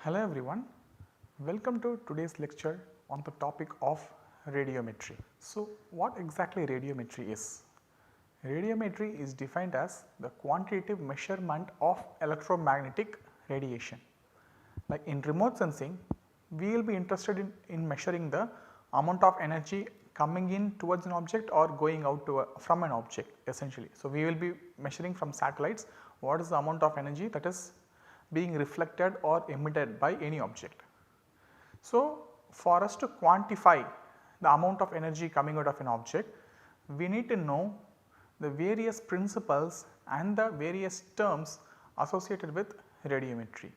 Hello everyone, welcome to today's lecture on the topic of radiometry. So, what exactly radiometry is? Radiometry is defined as the quantitative measurement of electromagnetic radiation. Like in remote sensing, we will be interested in measuring the amount of energy coming in towards an object or going out from an object essentially. So, we will be measuring from satellites what is the amount of energy that is being reflected or emitted by any object. So, for us to quantify the amount of energy coming out of an object, we need to know the various principles and the various terms associated with radiometry.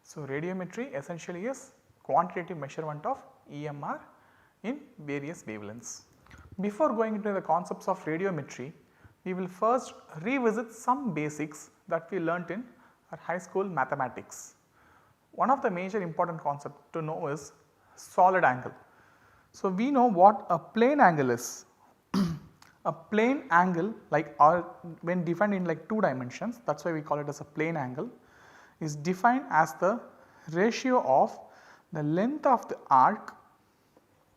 So, radiometry essentially is quantitative measurement of EMR in various wavelengths. Before going into the concepts of radiometry, we will first revisit some basics that we learnt in our high school mathematics. One of the major important concepts to know is solid angle. So, we know what a plane angle is. A plane angle when defined in like 2 dimensions, that is why we call it as a plane angle, is defined as the ratio of the length of the arc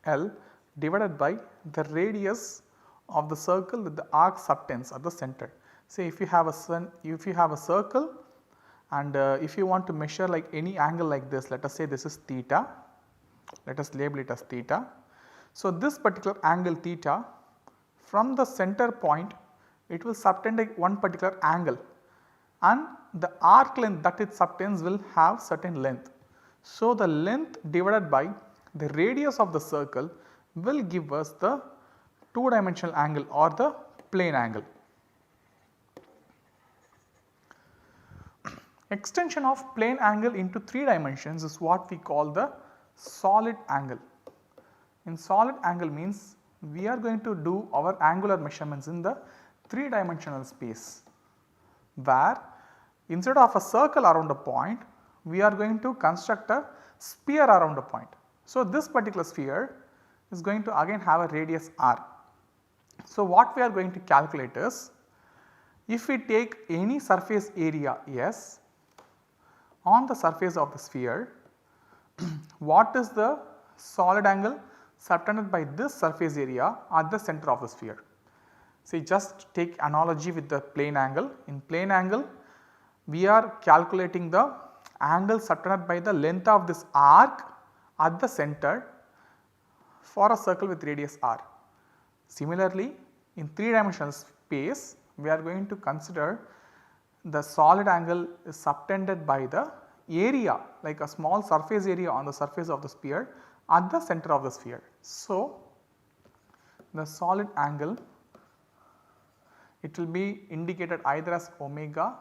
L divided by the radius of the circle that the arc subtends at the center. Say if you have a circle and if you want to measure like any angle like this, let us say this is theta, let us label it as theta. So, this particular angle theta, from the center point it will subtend one particular angle and the arc length that it subtends will have certain length. So, the length divided by the radius of the circle will give us the 2-dimensional angle or the plane angle. Extension of plane angle into 3 dimensions is what we call the solid angle. In solid angle means we are going to do our angular measurements in the 3-dimensional space, where instead of a circle around a point, we are going to construct a sphere around a point. So, this particular sphere is going to again have a radius r. So, what we are going to calculate is, if we take any surface area S on the surface of the sphere, what is the solid angle subtended by this surface area at the center of the sphere. See, just take analogy with the plane angle. In plane angle, we are calculating the angle subtended by the length of this arc at the center for a circle with radius r. Similarly, in 3-dimensional space, we are going to consider the solid angle is subtended by the area, like a small surface area on the surface of the sphere at the center of the sphere. So, the solid angle, it will be indicated either as omega,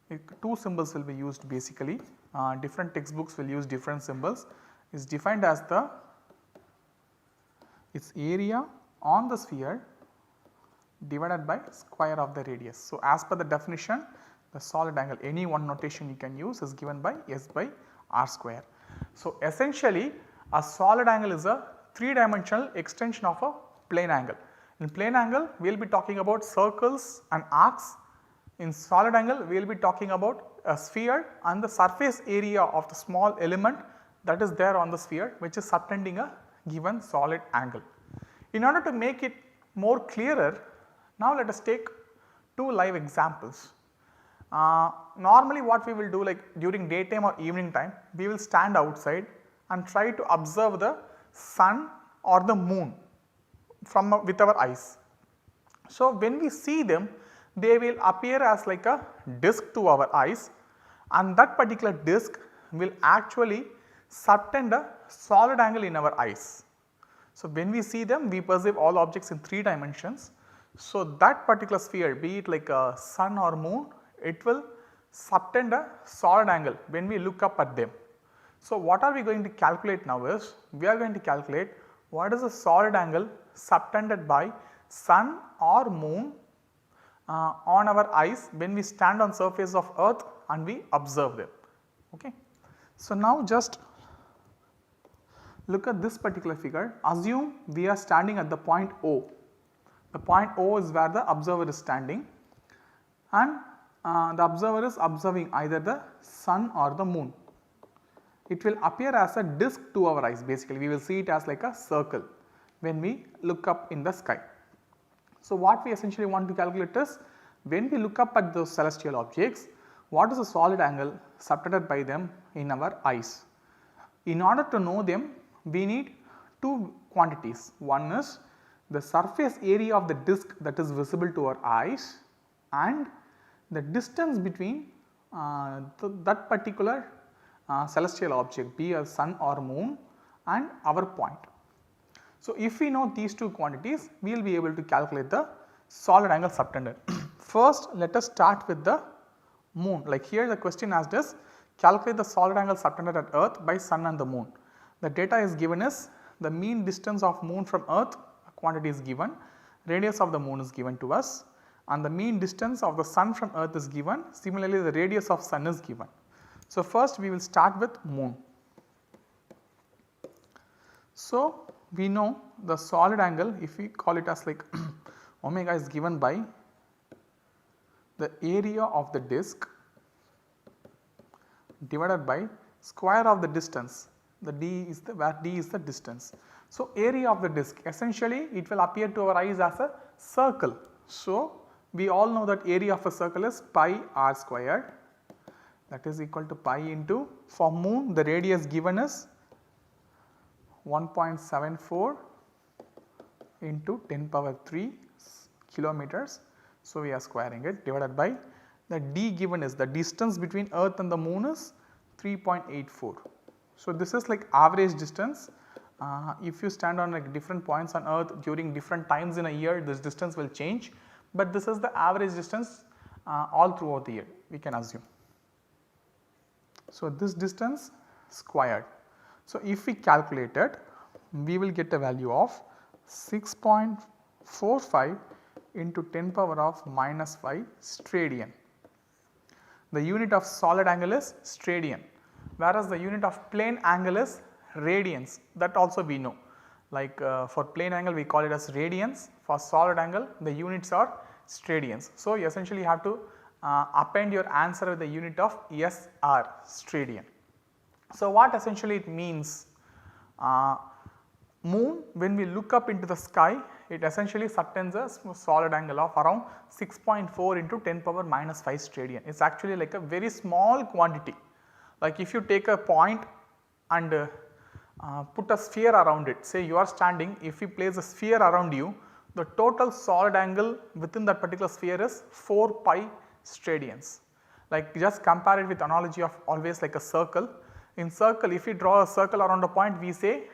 2 symbols will be used basically, different textbooks will use different symbols, is defined as its area on the sphere divided by square of the radius. So, as per the definition, the solid angle, any one notation you can use, is given by S by r square. So, essentially a solid angle is a 3-dimensional extension of a plane angle. In plane angle we will be talking about circles and arcs. In solid angle we will be talking about a sphere and the surface area of the small element that is there on the sphere, which is subtending a given solid angle. In order to make it more clearer, now let us take 2 live examples. Normally what we will do, like during daytime or evening time, we will stand outside and try to observe the sun or the moon with our eyes. So, when we see them, they will appear as like a disc to our eyes, and that particular disc will actually subtend a solid angle in our eyes. So, when we see them, we perceive all objects in 3 dimensions. So, that particular sphere, be it like a sun or moon, it will subtend a solid angle when we look up at them. So, what are we going to calculate now is, we are going to calculate what is the solid angle subtended by sun or moon on our eyes when we stand on surface of earth and we observe them. Okay. So, now just look at this particular figure. Assume we are standing at the point O. The point O is where the observer is standing, and the observer is observing either the sun or the moon. It will appear as a disk to our eyes, basically we will see it as like a circle when we look up in the sky. So, what we essentially want to calculate is when we look up at those celestial objects, what is the solid angle subtended by them in our eyes. In order to know them, we need two quantities. One is the surface area of the disk that is visible to our eyes and the distance between that particular celestial object, be a sun or moon, and our point. So, if we know these two quantities, we will be able to calculate the solid angle subtended. First, let us start with the moon. Like here the question asked us calculate the solid angle subtended at earth by sun and the moon. The data is given as the mean distance of moon from earth quantity is given, radius of the moon is given to us, and the mean distance of the sun from earth is given. Similarly, the radius of sun is given. So, first we will start with moon. So, we know the solid angle, if we call it as like omega is given by the area of the disk divided by square of the distance, the d is the where d is the distance. So, area of the disk, essentially it will appear to our eyes as a circle. So, we all know that area of a circle is pi r squared, that is equal to pi into, for moon the radius given is 1.74 into 10 power 3 kilometers. So, we are squaring it divided by the d given is the distance between earth and the moon is 3.84. So, this is like average distance. If you stand on like different points on earth during different times in a year, this distance will change, but this is the average distance all throughout the year, we can assume. So, this distance squared. So, if we calculate it, we will get a value of 6.45 into 10 power of minus 5 steradian. The unit of solid angle is steradian, whereas the unit of plane angle is radians, that also we know. Like for plane angle we call it as radians, for solid angle the units are steradians. So, you essentially have to append your answer with the unit of SR, steradian. So, what essentially it means, moon when we look up into the sky, it essentially subtends a solid angle of around 6.4 into 10 power minus 5 steradian. It is actually like a very small quantity. Like if you take a point and put a sphere around it, say you are standing, if you place a sphere around you, the total solid angle within that particular sphere is 4 pi steradians. Like just compare it with analogy of always like a circle. In circle, if we draw a circle around a point, we say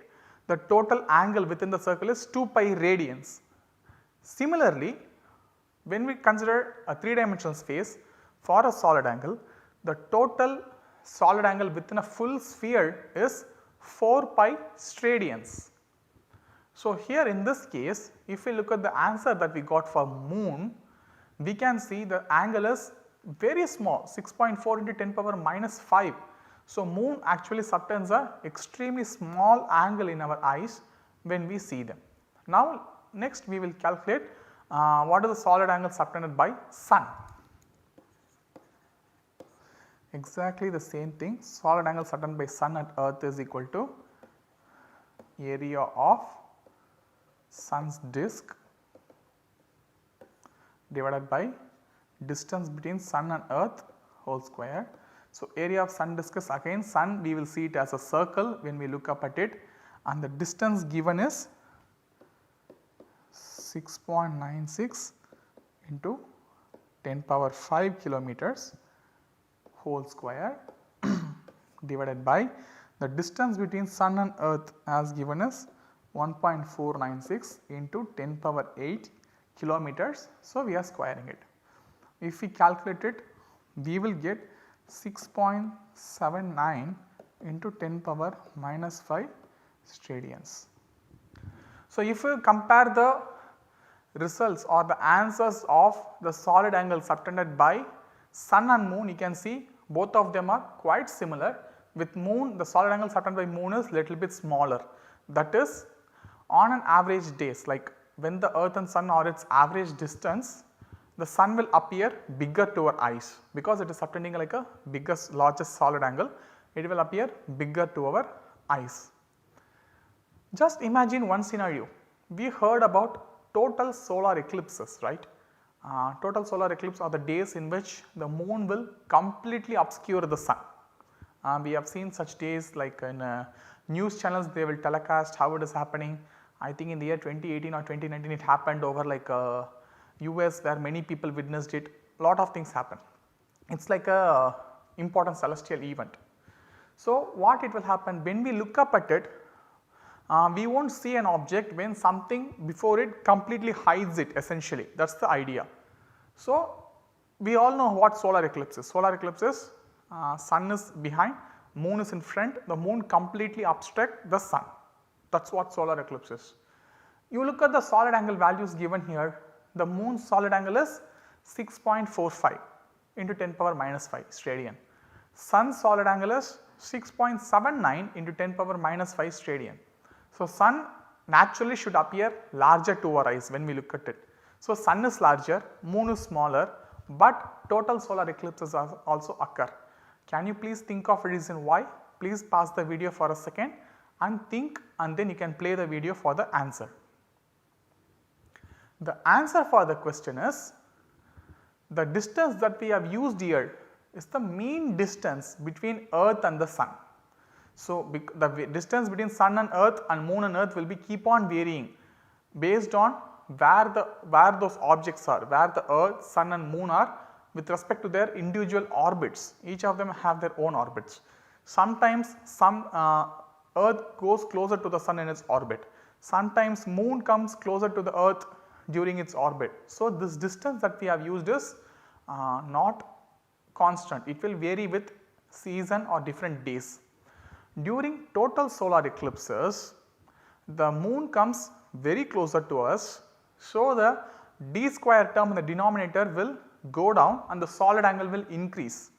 the total angle within the circle is 2 pi radians. Similarly, when we consider a 3-dimensional space for a solid angle, the total solid angle within a full sphere is 4 pi steradians. So, here in this case, if we look at the answer that we got for moon, we can see the angle is very small, 6.4 into 10 power minus 5. So, moon actually subtends a extremely small angle in our eyes when we see them. Now, next we will calculate what is the solid angle subtended by sun. Exactly the same thing, solid angle subtended by sun at earth is equal to area of sun's disk divided by distance between sun and earth whole square. So, area of sun disk is again sun, we will see it as a circle when we look up at it, and the distance given is 6.96 into 10 power 5 kilometers whole square divided by the distance between sun and earth as given as 1.496 into 10 power 8 kilometers. So, we are squaring it. If we calculate it, we will get 6.79 into 10 power minus 5 steradians. So, if you compare the results or the answers of the solid angle subtended by sun and moon, you can see both of them are quite similar. With moon, the solid angle subtended by moon is little bit smaller, that is on an average days, like when the earth and sun are its average distance, the sun will appear bigger to our eyes because it is subtending like a biggest largest solid angle, it will appear bigger to our eyes. Just imagine one scenario, we heard about total solar eclipses, right. Total solar eclipse are the days in which the moon will completely obscure the sun. We have seen such days like in news channels, they will telecast how it is happening. I think in the year 2018 or 2019 it happened over like US where many people witnessed it, lot of things happen. It is like a important celestial event. So, what it will happen when we look up at it, we will not see an object when something before it completely hides it, essentially, that is the idea. So, we all know what solar eclipse is. Solar eclipse is sun is behind, moon is in front, the moon completely obstruct the sun, that is what solar eclipse is. You look at the solid angle values given here, the moon's solid angle is 6.45 into 10 power minus 5 steradian. Sun's solid angle is 6.79 into 10 power minus 5 steradian. So, sun naturally should appear larger to our eyes when we look at it. So, sun is larger, moon is smaller, but total solar eclipses also occur. Can you please think of a reason why? Please pause the video for a second and think, and then you can play the video for the answer. The answer for the question is, the distance that we have used here is the mean distance between earth and the sun. So, the distance between sun and earth and moon and earth will be keep on varying based on where those objects are, where the earth, sun and moon are with respect to their individual orbits. Each of them have their own orbits. Sometimes earth goes closer to the sun in its orbit, sometimes moon comes closer to the earth during its orbit. So, this distance that we have used is not constant, it will vary with season or different days. During total solar eclipses, the moon comes very closer to us. So, the d square term in the denominator will go down and the solid angle will increase.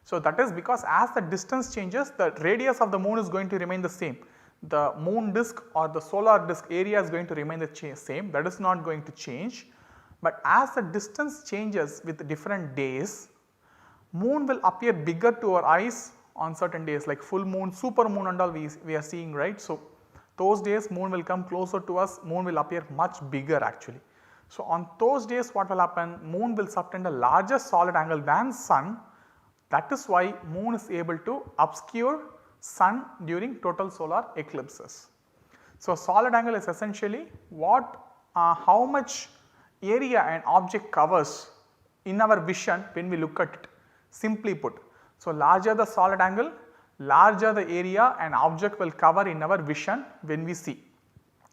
So, that is because as the distance changes, the radius of the moon is going to remain the same. The moon disk or the solar disk area is going to remain the same, that is not going to change. But as the distance changes with different days, moon will appear bigger to our eyes on certain days like full moon, super moon and all we are seeing, right. So, those days moon will come closer to us, moon will appear much bigger actually. So, on those days what will happen, moon will subtend a larger solid angle than sun, that is why moon is able to obscure sun during total solar eclipses. So, solid angle is essentially how much area an object covers in our vision when we look at it, simply put. So, larger the solid angle, larger the area an object will cover in our vision when we see.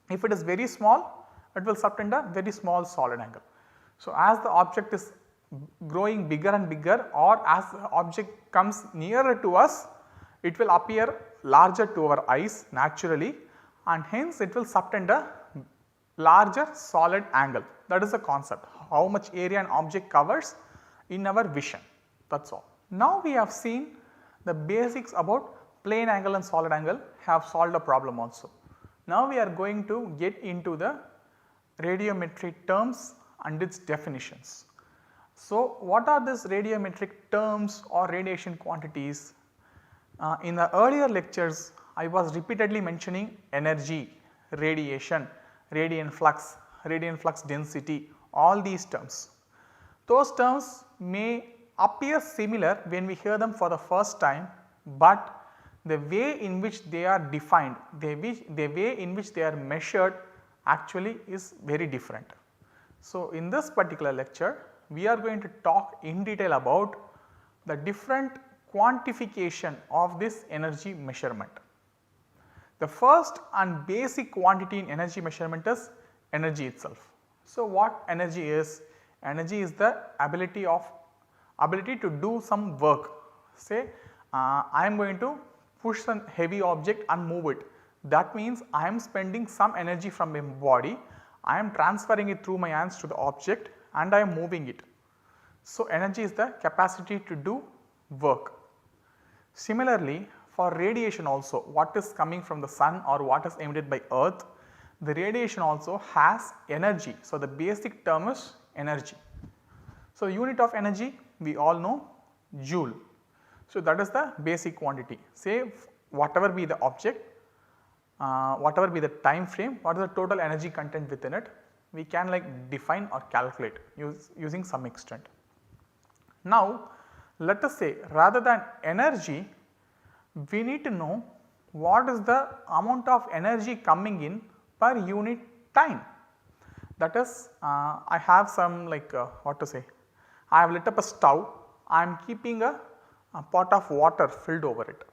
If it is very small, it will subtend a very small solid angle. So, as the object is growing bigger and bigger, or as the object comes nearer to us, it will appear larger to our eyes naturally, and hence it will subtend a larger solid angle. That is the concept, how much area an object covers in our vision, that is all. Now, we have seen the basics about plane angle and solid angle, have solved a problem also. Now, we are going to get into the radiometric terms and its definitions. So, what are these radiometric terms or radiation quantities? In the earlier lectures, I was repeatedly mentioning energy, radiation, radiant flux density, all these terms. Those terms may appear similar when we hear them for the first time, but the way in which they are defined, the way in which they are measured actually is very different. So, in this particular lecture, we are going to talk in detail about the different quantification of this energy measurement. The first and basic quantity in energy measurement is energy itself. So, what energy is? Energy is the ability to do some work. Say I am going to push some heavy object and move it, that means I am spending some energy from my body, I am transferring it through my hands to the object and I am moving it. So, energy is the capacity to do work. Similarly, for radiation also, what is coming from the sun or what is emitted by earth, the radiation also has energy. So, the basic term is energy. So, unit of energy we all know joule. So, that is the basic quantity. Say whatever be the object, whatever be the time frame, what is the total energy content within it, we can like define or calculate using some extent. Now, let us say rather than energy, we need to know what is the amount of energy coming in per unit time. That is I have some like what to say, I have lit up a stove, I am keeping a pot of water filled over it.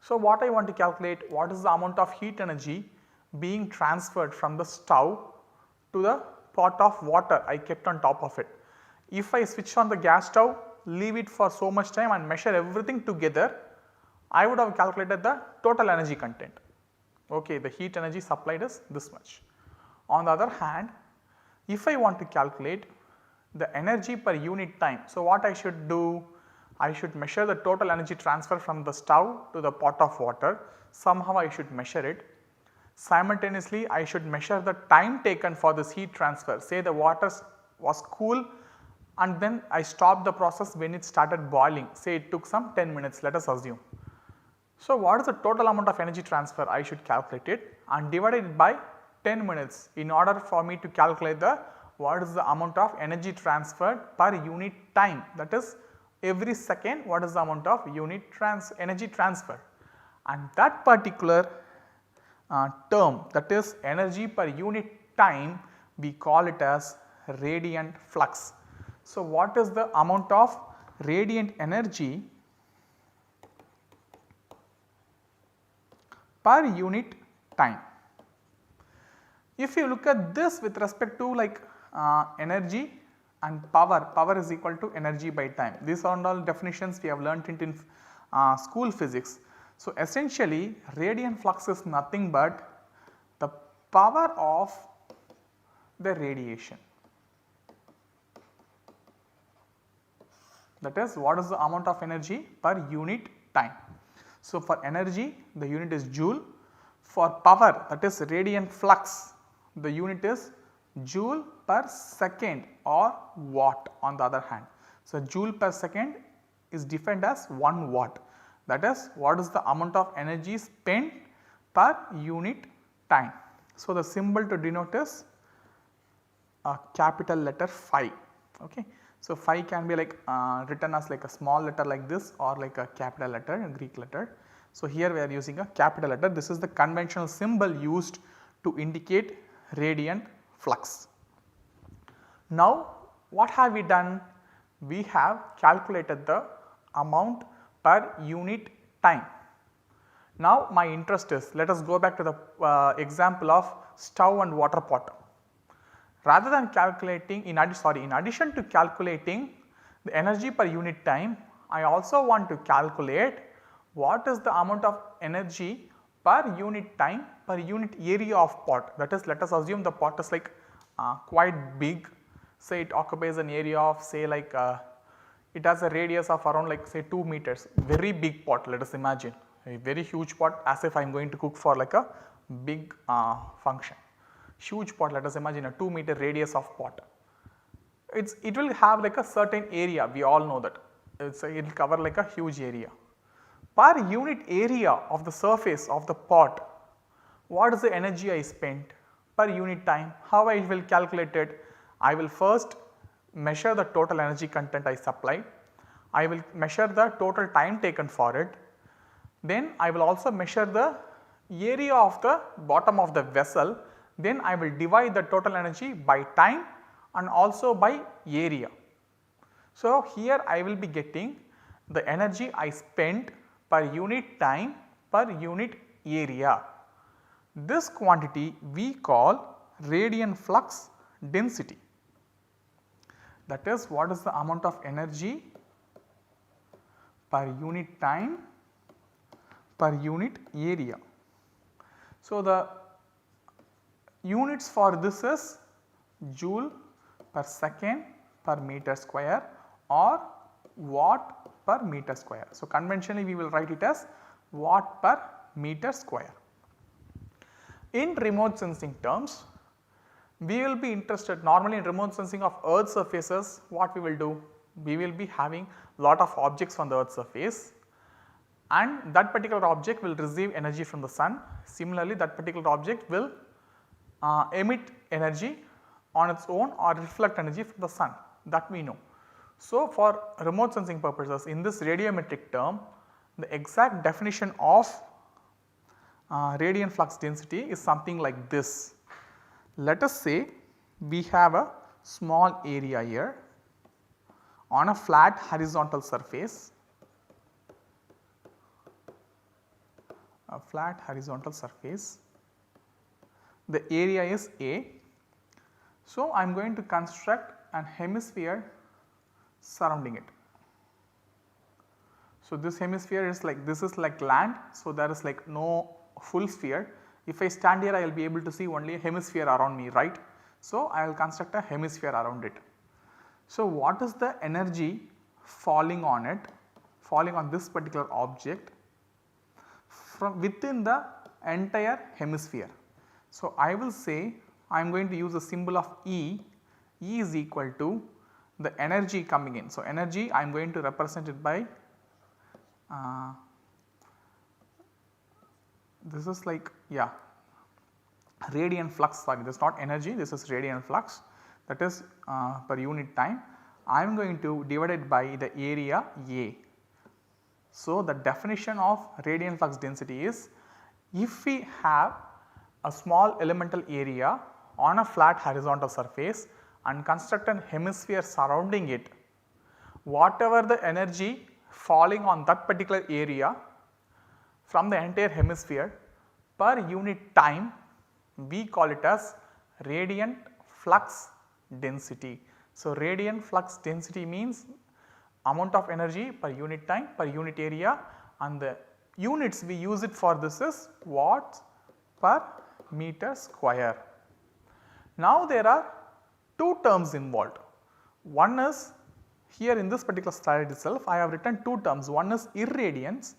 So, what I want to calculate, what is the amount of heat energy being transferred from the stove to the pot of water I kept on top of it. If I switch on the gas stove, leave it for so much time and measure everything together, I would have calculated the total energy content. Okay, the heat energy supplied is this much. On the other hand, if I want to calculate the energy per unit time, so what I should do? I should measure the total energy transfer from the stove to the pot of water, somehow I should measure it. Simultaneously, I should measure the time taken for this heat transfer. Say the water was cool and then I stopped the process when it started boiling, say it took some 10 minutes, let us assume. So, what is the total amount of energy transfer? I should calculate it and divide it by 10 minutes in order for me to calculate the what is the amount of energy transferred per unit time, that is every second what is the amount of energy transfer, and that particular term, that is energy per unit time, we call it as radiant flux. So, what is the amount of radiant energy per unit time? If you look at this with respect to like energy and power is equal to energy by time. These are all definitions we have learnt in school physics. So, essentially radiant flux is nothing but the power of the radiation, that is what is the amount of energy per unit time. So, for energy the unit is joule, for power, that is radiant flux, the unit is joule per second or watt on the other hand. So, joule per second is defined as 1 watt, that is what is the amount of energy spent per unit time. So, the symbol to denote is a capital letter phi. Okay. So, phi can be like written as like a small letter like this or like a capital letter, a Greek letter. So, here we are using a capital letter. This is the conventional symbol used to indicate radiant flux. Now, what have we done? We have calculated the amount per unit time. Now, my interest is, let us go back to the example of stove and water pot. Rather than calculating in addition to calculating the energy per unit time, I also want to calculate what is the amount of energy per unit time per unit area of pot. That is, let us assume the pot is like quite big, say it occupies an area of say like it has a radius of around like say 2 meters, very big pot. Let us imagine a very huge pot, as if I am going to cook for like a big function. Huge pot, let us imagine a 2-meter radius of pot. It will have like a certain area, we all know that it will cover like a huge area. Per unit area of the surface of the pot, what is the energy I spent per unit time? How I will calculate it? I will first measure the total energy content I supplied, I will measure the total time taken for it, then I will also measure the area of the bottom of the vessel, then I will divide the total energy by time and also by area. So, here I will be getting the energy I spent per unit time per unit area. This quantity we call radiant flux density. That is what is the amount of energy per unit time per unit area. So, the units for this is joule per second per meter square or watt per meter square. So, conventionally we will write it as watt per meter square. In remote sensing terms, we will be interested normally in remote sensing of earth surfaces. What we will do? We will be having lot of objects on the earth surface, and that particular object will receive energy from the sun. Similarly, that particular object will emit energy on its own or reflect energy from the sun, that we know. So, for remote sensing purposes in this radiometric term, the exact definition of radiant flux density is something like this. Let us say we have a small area here on a flat horizontal surface, the area is A. So, I am going to construct an hemisphere surrounding it. So, this hemisphere is like, this is like land. So, there is like no full sphere. If I stand here, I will be able to see only a hemisphere around me, right. So, I will construct a hemisphere around it. So, what is the energy falling on it, falling on this particular object from within the entire hemisphere? So, I will say I am going to use a symbol of E. E is equal to the energy coming in. So, energy I am going to represent it by this is like radiant flux, sorry, this is not energy, this is radiant flux, that is per unit time. I am going to divide it by the area A. So, the definition of radiant flux density is, if we have a small elemental area on a flat horizontal surface and construct an hemisphere surrounding it, whatever the energy falling on that particular area from the entire hemisphere per unit time, we call it as radiant flux density. So, radiant flux density means amount of energy per unit time per unit area, and the units we use it for this is watts per meter square. Now, there are two terms involved. One is here in this particular slide itself I have written two terms, one is irradiance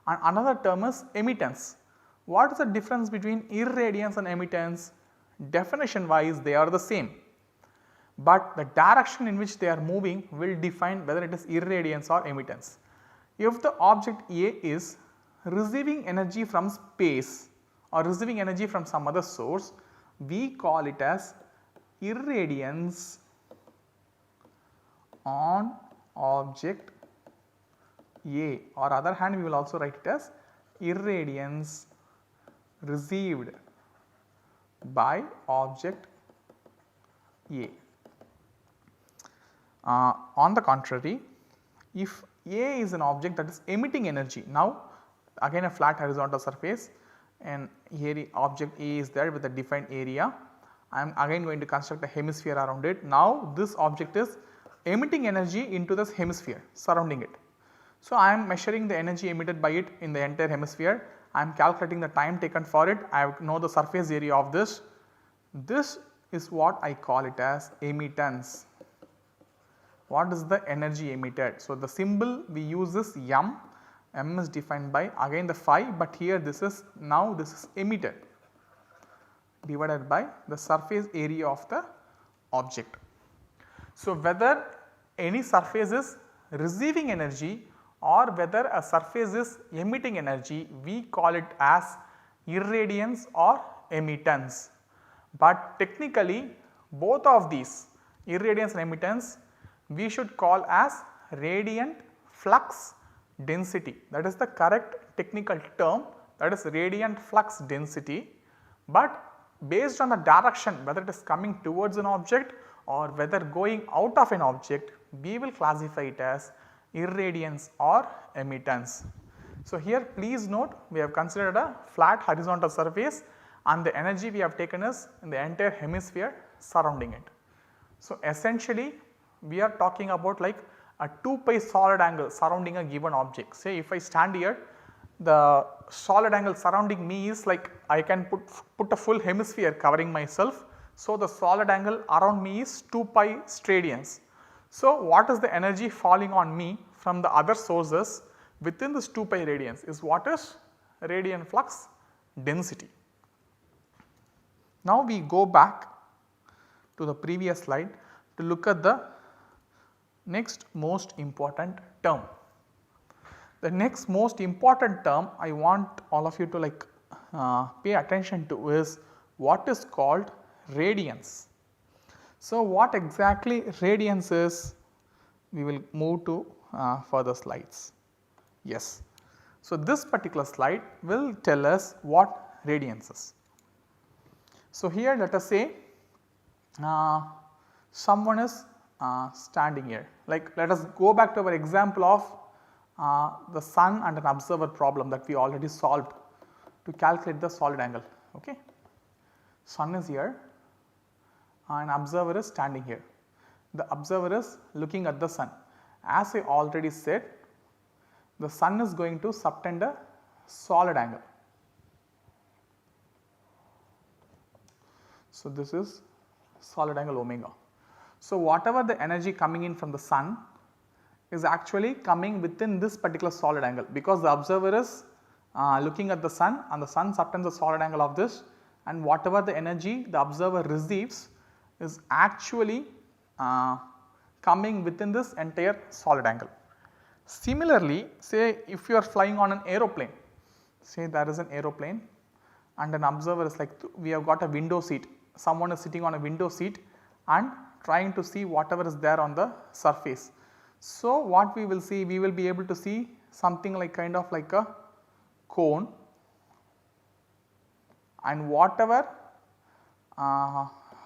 and another term is emittance. What is the difference between irradiance and emittance? Definition wise they are the same, but the direction in which they are moving will define whether it is irradiance or emittance. If the object A is receiving energy from space or receiving energy from some other source, we call it as irradiance on object A, or other hand we will also write it as irradiance received by object A. On the contrary, if A is an object that is emitting energy, now again a flat horizontal surface and here object A is there with a defined area, I am again going to construct a hemisphere around it. Now, this object is emitting energy into this hemisphere surrounding it. So, I am measuring the energy emitted by it in the entire hemisphere, I am calculating the time taken for it, I know the surface area of this. This is what I call it as emittance. What is the energy emitted? So, the symbol we use is M. M is defined by again the phi, but here this is now this is emitted divided by the surface area of the object. So, whether any surface is receiving energy or whether a surface is emitting energy, we call it as irradiance or emittance. But technically both of these irradiance and emittance we should call as radiant flux density, that is the correct technical term, that is radiant flux density. But based on the direction whether it is coming towards an object or whether going out of an object, we will classify it as irradiance or emittance. So, here please note we have considered a flat horizontal surface and the energy we have taken is in the entire hemisphere surrounding it. So, essentially we are talking about like a 2 pi solid angle surrounding a given object. Say if I stand here, the solid angle surrounding me is like I can put a full hemisphere covering myself. So, the solid angle around me is 2 pi steradians. So, what is the energy falling on me from the other sources within this 2 pi radians is what is radiant flux density. Now, we go back to the previous slide to look at the next most important term. The next most important term I want all of you to pay attention to is what is called radiance. So, what exactly radiance is, we will move to further slides. Yes. So, this particular slide will tell us what radiance is. So, here let us say someone is standing here, like let us go back to our example of the sun and an observer problem that we already solved to calculate the solid angle. Okay. Sun is here and observer is standing here. The observer is looking at the sun. As I already said, the sun is going to subtend a solid angle. So, this is solid angle omega. So, whatever the energy coming in from the sun is actually coming within this particular solid angle, because the observer is looking at the sun and the sun subtends the solid angle of this, and whatever the energy the observer receives is actually coming within this entire solid angle. Similarly, say if you are flying on an aeroplane, say there is an aeroplane and an observer is like, we have got a window seat, someone is sitting on a window seat and trying to see whatever is there on the surface. So, what we will see, we will be able to see something like kind of like a cone, and whatever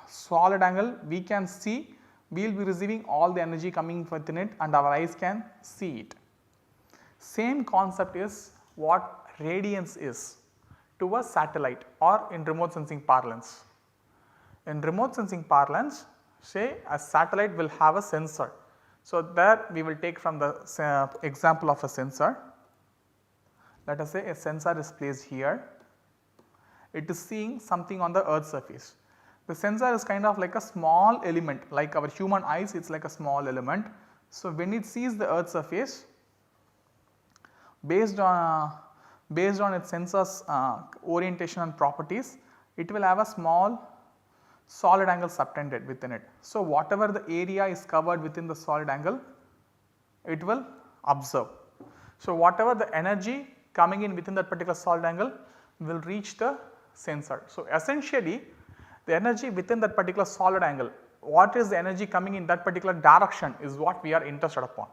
solid angle we can see, we will be receiving all the energy coming within it and our eyes can see it. Same concept is what radiance is to a satellite or in remote sensing parlance. In remote sensing parlance, say a satellite will have a sensor. So, there we will take from the example of a sensor. Let us say a sensor is placed here, it is seeing something on the earth's surface. The sensor is kind of like a small element, like our human eyes, it is like a small element. So, when it sees the earth's surface, based on its sensor's orientation and properties, it will have a small solid angle subtended within it. So, whatever the area is covered within the solid angle, it will observe. So, whatever the energy coming in within that particular solid angle will reach the sensor. So, essentially the energy within that particular solid angle, what is the energy coming in that particular direction is what we are interested upon,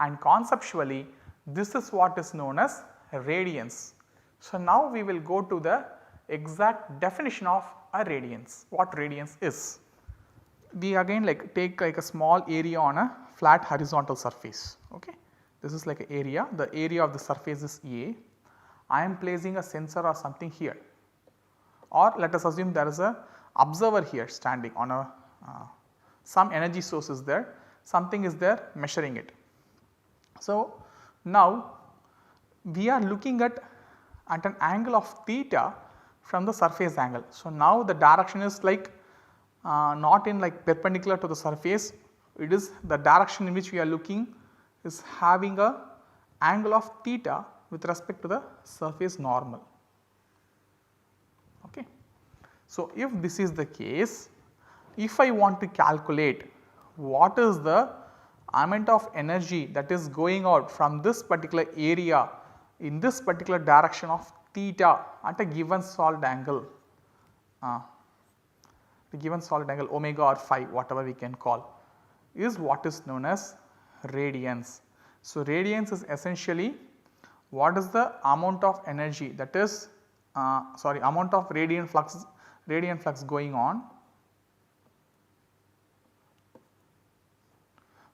and conceptually this is what is known as radiance. So, now we will go to the exact definition of a radiance, what radiance is. We again take like a small area on a flat horizontal surface. Okay. This is like an area, the area of the surface is A. I am placing a sensor or something here, or let us assume there is a observer here standing on a some energy source is there, something is there measuring it. So, now we are looking at an angle of theta from the surface angle. So, now the direction is like not in like perpendicular to the surface, it is the direction in which we are looking is having a angle of theta with respect to the surface normal. Okay. So, if this is the case, if I want to calculate what is the amount of energy that is going out from this particular area in this particular direction of theta at a given solid angle, the given solid angle omega or phi, whatever we can call, is what is known as radiance. So, radiance is essentially what is the amount of energy, that is amount of radiant flux going on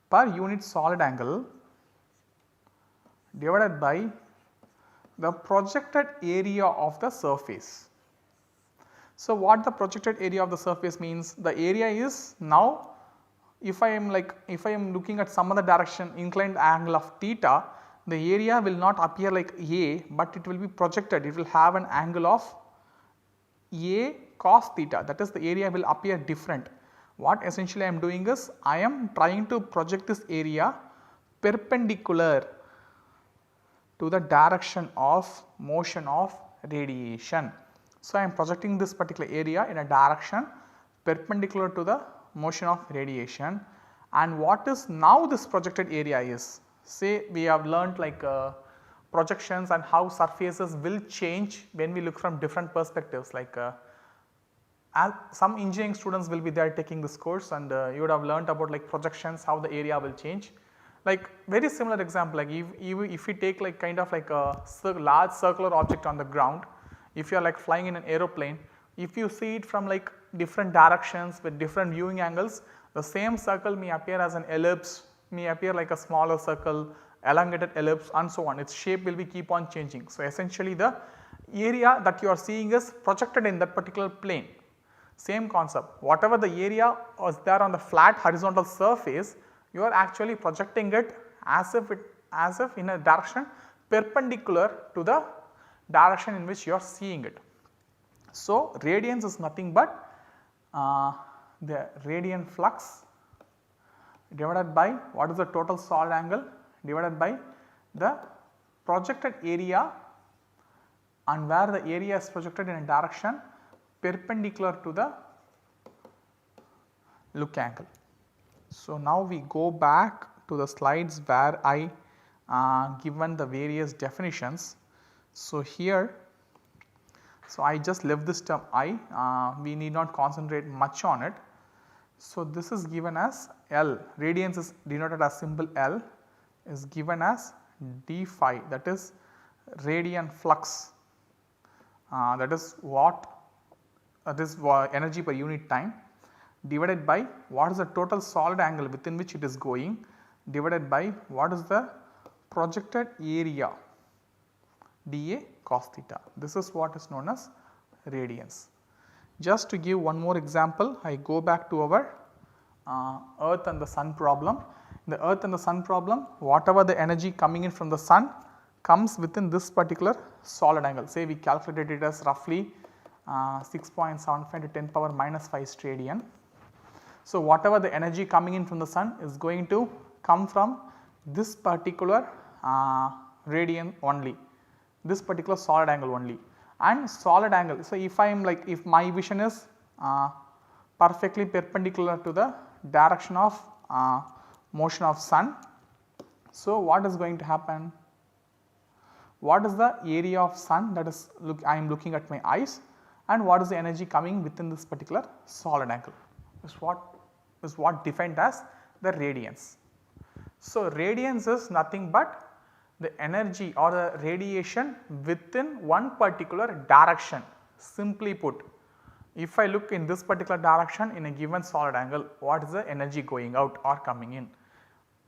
per unit solid angle divided by the projected area of the surface. So, what the projected area of the surface means, the area is now, if I am looking at some other direction inclined angle of theta, the area will not appear like A, but it will be projected, it will have an angle of A cos theta, that is the area will appear different. What essentially I am doing is, I am trying to project this area perpendicular to the direction of motion of radiation. So, I am projecting this particular area in a direction perpendicular to the motion of radiation, and what is now this projected area is. Say we have learnt like projections and how surfaces will change when we look from different perspectives, like some engineering students will be there taking this course, and you would have learnt about like projections, how the area will change. Like very similar example, like if we take like kind of like a large circular object on the ground, if you are like flying in an aeroplane, if you see it from like different directions with different viewing angles, the same circle may appear as an ellipse, may appear like a smaller circle, elongated ellipse, and so on. Its shape will be keep on changing. So, essentially the area that you are seeing is projected in that particular plane. Same concept, whatever the area was there on the flat horizontal surface, you are actually projecting it as if in a direction perpendicular to the direction in which you are seeing it. So, radiance is nothing but the radiant flux divided by what is the total solid angle divided by the projected area, and where the area is projected in a direction perpendicular to the look angle. So, now we go back to the slides where I given the various definitions. So, here, so I just left this term I, we need not concentrate much on it. So, this is given as L, radiance is denoted as symbol L, is given as d phi, that is radiant flux, that is what this energy per unit time, divided by what is the total solid angle within which it is going, divided by what is the projected area dA cos theta. This is what is known as radiance. Just to give one more example, I go back to our earth and the sun problem. In the earth and the sun problem, whatever the energy coming in from the sun comes within this particular solid angle. Say we calculated it as roughly 6.75 to 10 power minus 5 radian. So, whatever the energy coming in from the sun is going to come from this particular radian only, this particular solid angle only, and solid angle. So, if I am like, if my vision is perfectly perpendicular to the direction of motion of sun, so what is going to happen? What is the area of sun, that is I am looking at my eyes, and what is the energy coming within this particular solid angle is what defined as the radiance. So, radiance is nothing but the energy or the radiation within one particular direction. Simply put, if I look in this particular direction in a given solid angle, what is the energy going out or coming in?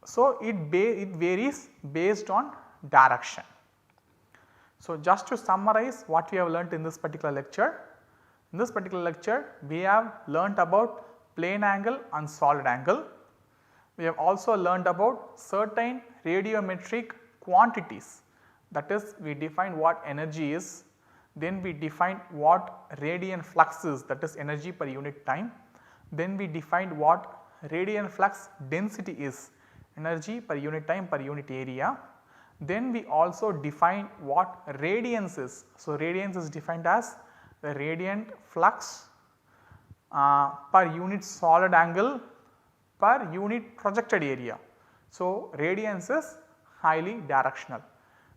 So, it varies based on direction. So, just to summarize what we have learnt in this particular lecture. In this particular lecture, we have learnt about plane angle and solid angle. We have also learnt about certain radiometric quantities, that is we define what energy is, then we define what radiant flux is, that is energy per unit time, then we defined what radiant flux density is, energy per unit time per unit area. Then we also define what radiance is. So, radiance is defined as the radiant flux per unit solid angle per unit projected area. So, radiance is highly directional.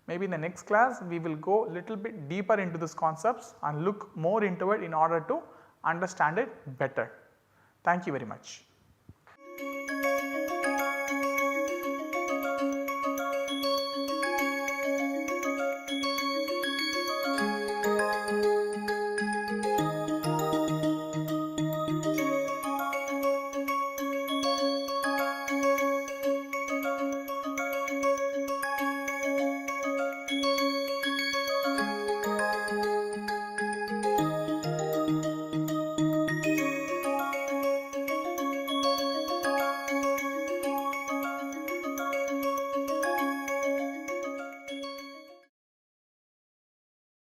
Maybe in the next class we will go little bit deeper into these concepts and look more into it in order to understand it better. Thank you very much.